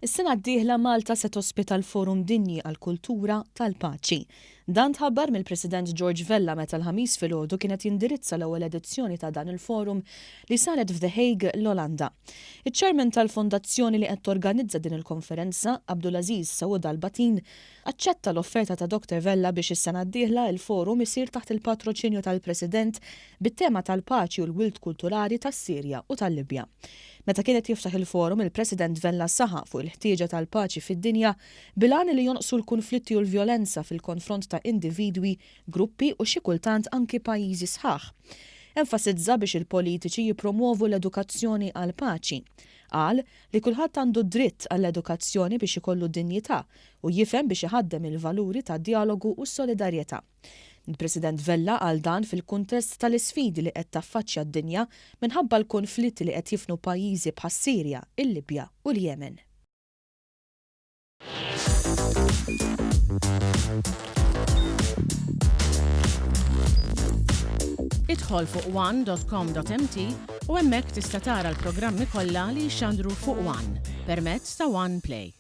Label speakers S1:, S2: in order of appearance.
S1: Is-sena d-dieħla Malta se tospita l-Forum Dinji għall-Kultura tal-Paċi. Dan tħabbar mill-President George Vella meta l-ħamis filgħodu kienet jindirizza l-ewwel edizzjoni ta' dan il-forum li saret f'The Hague, l-Olanda. Iċ-Chairman tal-fondazzjoni li qed torganizza din il-konferenza, Abdulaziz Saud Al-Batin, aċċetta l-offerta ta' Dr. Vella biex is-sena d-dieħla il-forum isir taħt il-patroċinju tal-President bit-tema tal-paċi u l-wild kulturali tas-Sirja u tal-Libja. Meta kienet jiftaħ il-forum, il-President Vella saħaq fuq il-ħtieġa tal-paċi fid-dinja bilan li jonqsu l-konflitti u l-vjolenza fil-konfront ta' individwi, gruppi u xi kultant anki pajjiżi sħaħ. Enfasizza biex il-politiċi jippromuovu l-edukazzjoni għal paċi. Qal li kulħadd għandu dritt għall-edukazzjoni biex ikollu dinjità u jifhem biex iħaddem il-valuri ta' dialogu u solidarjetà. Il-President Vella għal dan fil-kuntest tal-isfidi li qed taffaċċja d-dinja minħabba l-konflitti li qed jifnu pajjiżi bħas-Sirja, il-Libja u l-Yemen.
S2: Idħol fuq one.com.mt u hemmhekk tista' tara l-programmi kollha li jxandru fuq One permezz ta' One Play.